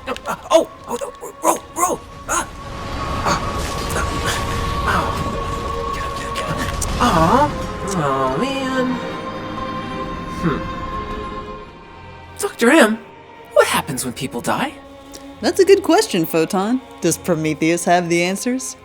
Roll! Oh, man. Dr. M, what happens when people die? That's a good question, Photon. Does Prometheus have the answers?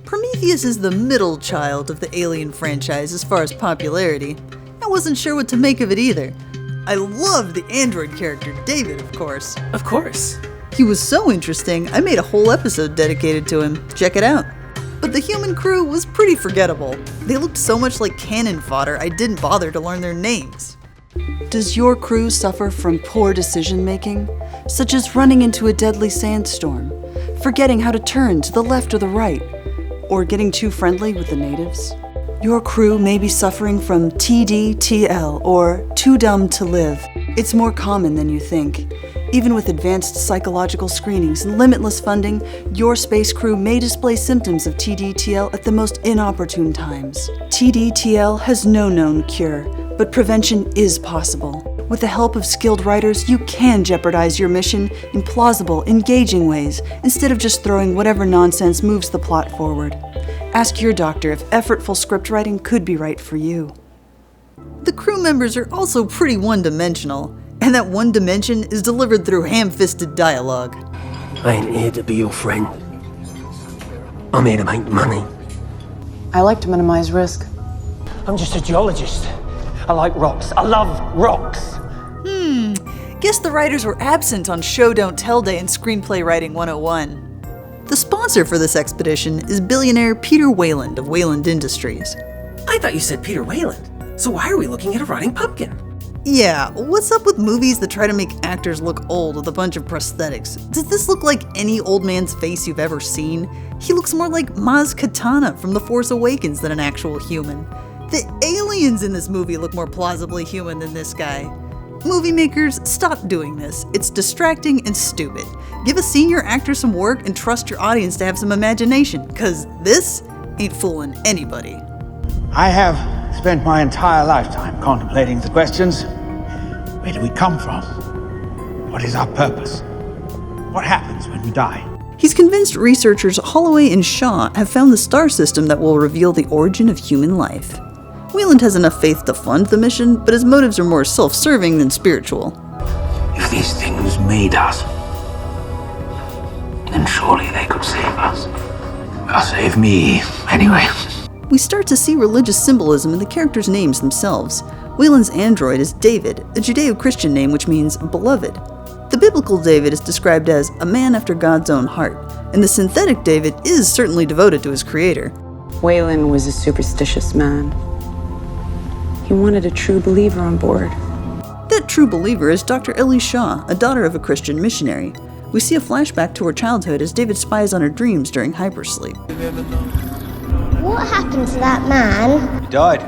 Prometheus is the middle child of the Alien franchise as far as popularity. I wasn't sure what to make of it either. I loved the android character, David, of course. Of course. He was so interesting, I made a whole episode dedicated to him. Check it out. But the human crew was pretty forgettable. They looked so much like cannon fodder, I didn't bother to learn their names. Does your crew suffer from poor decision-making, such as running into a deadly sandstorm, forgetting how to turn to the left or the right, or getting too friendly with the natives? Your crew may be suffering from TDTL, or too dumb to live. It's more common than you think. Even with advanced psychological screenings and limitless funding, your space crew may display symptoms of TDTL at the most inopportune times. TDTL has no known cure, but prevention is possible. With the help of skilled writers, you can jeopardize your mission in plausible, engaging ways, instead of just throwing whatever nonsense moves the plot forward. Ask your doctor if effortful script writing could be right for you. The crew members are also pretty one-dimensional, and that one dimension is delivered through ham-fisted dialogue. I ain't here to be your friend. I'm here to make money. I like to minimize risk. I'm just a geologist. I like rocks. I love rocks. Guess the writers were absent on Show Don't Tell Day and Screenplay Writing 101. The sponsor for this expedition is billionaire Peter Wayland of Wayland Industries. I thought you said Peter Wayland. So why are we looking at a rotting pumpkin? Yeah, what's up with movies that try to make actors look old with a bunch of prosthetics? Does this look like any old man's face you've ever seen? He looks more like Maz Kanata from The Force Awakens than an actual human. The aliens in this movie look more plausibly human than this guy. Movie makers, stop doing this. It's distracting and stupid. Give a senior actor some work and trust your audience to have some imagination, cause this ain't fooling anybody. I have spent my entire lifetime contemplating the questions. Where do we come from? What is our purpose? What happens when we die? He's convinced researchers Holloway and Shaw have found the star system that will reveal the origin of human life. Wayland has enough faith to fund the mission, but his motives are more self-serving than spiritual. If these things made us, then surely they could save us. Well, save me, anyway. We start to see religious symbolism in the characters' names themselves. Wayland's android is David, a Judeo-Christian name which means beloved. The biblical David is described as a man after God's own heart, and the synthetic David is certainly devoted to his creator. Wayland was a superstitious man. He wanted a true believer on board. That true believer is Dr. Ellie Shaw, a daughter of a Christian missionary. We see a flashback to her childhood as David spies on her dreams during hypersleep. What happened to that man? He died.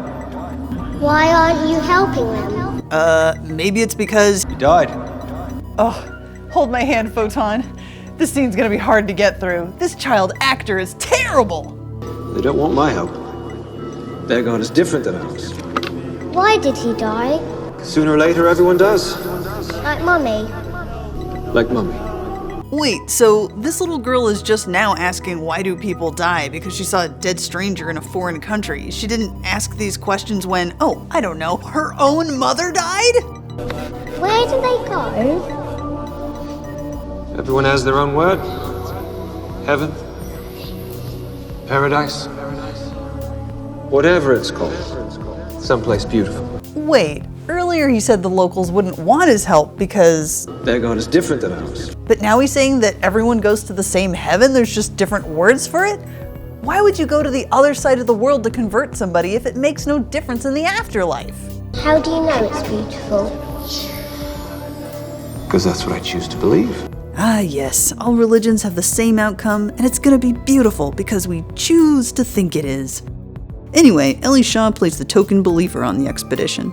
Why aren't you helping them? Maybe it's because... He died. Oh, hold my hand, Photon. This scene's gonna be hard to get through. This child actor is terrible! They don't want my help. Their God is different than ours. Why did he die? Sooner or later, everyone does. Like Mummy? Like Mummy. Wait, so this little girl is just now asking why do people die because she saw a dead stranger in a foreign country. She didn't ask these questions when, oh, I don't know, her own mother died? Where do they go? Everyone has their own word. Heaven. Paradise. Whatever it's called. Someplace beautiful. Wait, earlier he said the locals wouldn't want his help because... Their God is different than ours. But now he's saying that everyone goes to the same heaven, there's just different words for it? Why would you go to the other side of the world to convert somebody if it makes no difference in the afterlife? How do you know it's beautiful? Because that's what I choose to believe. Ah yes, all religions have the same outcome, and it's gonna be beautiful because we choose to think it is. Anyway, Ellie Shaw plays the token believer on the expedition.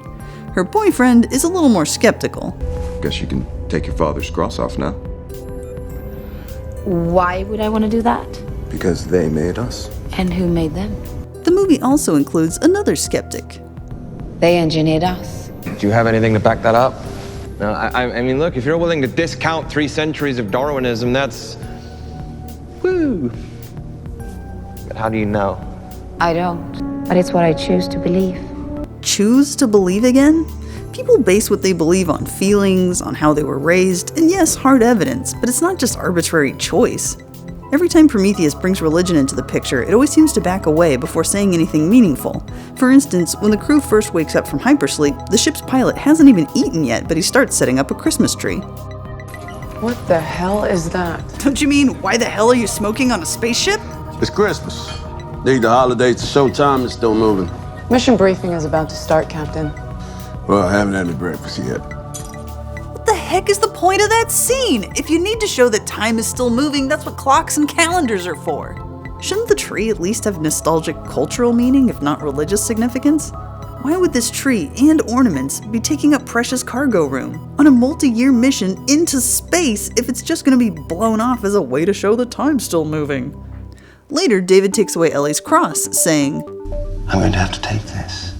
Her boyfriend is a little more skeptical. Guess you can take your father's cross off now. Why would I want to do that? Because they made us. And who made them? The movie also includes another skeptic. They engineered us. Do you have anything to back that up? No, I mean, look, if you're willing to discount 3 centuries of Darwinism, that's... woo! But how do you know? I don't, but it's what I choose to believe. Choose to believe again? People base what they believe on feelings, on how they were raised, and yes, hard evidence, but it's not just arbitrary choice. Every time Prometheus brings religion into the picture, it always seems to back away before saying anything meaningful. For instance, when the crew first wakes up from hypersleep, the ship's pilot hasn't even eaten yet, but he starts setting up a Christmas tree. What the hell is that? Don't you mean, why the hell are you smoking on a spaceship? It's Christmas. Need the holidays to show time is still moving. Mission briefing is about to start, Captain. Well, I haven't had any breakfast yet. What the heck is the point of that scene? If you need to show that time is still moving, that's what clocks and calendars are for. Shouldn't the tree at least have nostalgic cultural meaning, if not religious significance? Why would this tree and ornaments be taking up precious cargo room on a multi-year mission into space if it's just going to be blown off as a way to show that time's still moving? Later, David takes away Ellie's cross, saying, I'm going to have to take this.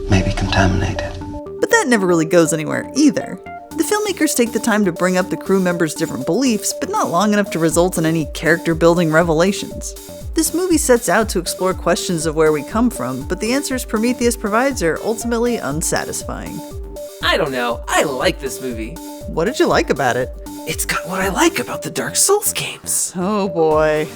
Maybe contaminate it. But that never really goes anywhere either. The filmmakers take the time to bring up the crew members' different beliefs, but not long enough to result in any character-building revelations. This movie sets out to explore questions of where we come from, but the answers Prometheus provides are ultimately unsatisfying. I don't know, I like this movie. What did you like about it? It's got what I like about the Dark Souls games. Oh boy.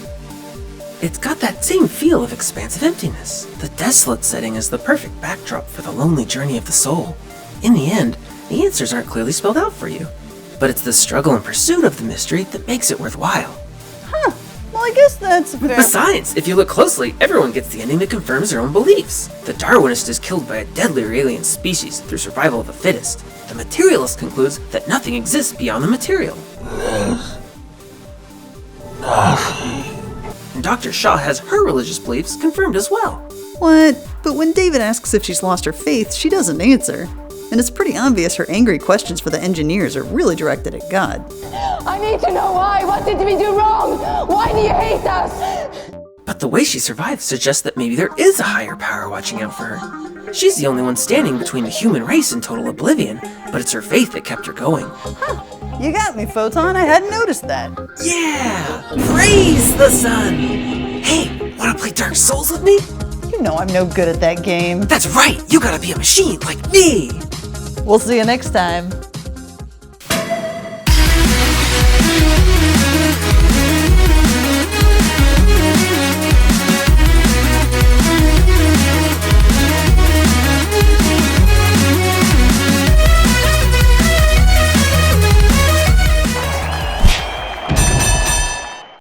It's got that same feel of expansive emptiness. The Desolate Setting is the perfect backdrop for the lonely journey of the soul. In the end, the answers aren't clearly spelled out for you, but it's the struggle and pursuit of the mystery that makes it worthwhile. Well, I guess that's fair. Besides, if you look closely, everyone gets the ending that confirms their own beliefs. The Darwinist is killed by a deadlier alien species through survival of the fittest. The Materialist concludes that nothing exists beyond the material. And Dr. Shaw has her religious beliefs confirmed as well. What? But when David asks if she's lost her faith, she doesn't answer. And it's pretty obvious her angry questions for the engineers are really directed at God. I need to know why. What did we do wrong? Why do you hate us? But the way she survives suggests that maybe there is a higher power watching out for her. She's the only one standing between the human race and total oblivion, but it's her faith that kept her going. You got me, Photon. I hadn't noticed that. Yeah! Praise the sun! Hey, wanna play Dark Souls with me? You know I'm no good at that game. That's right! You gotta be a machine like me! We'll see you next time.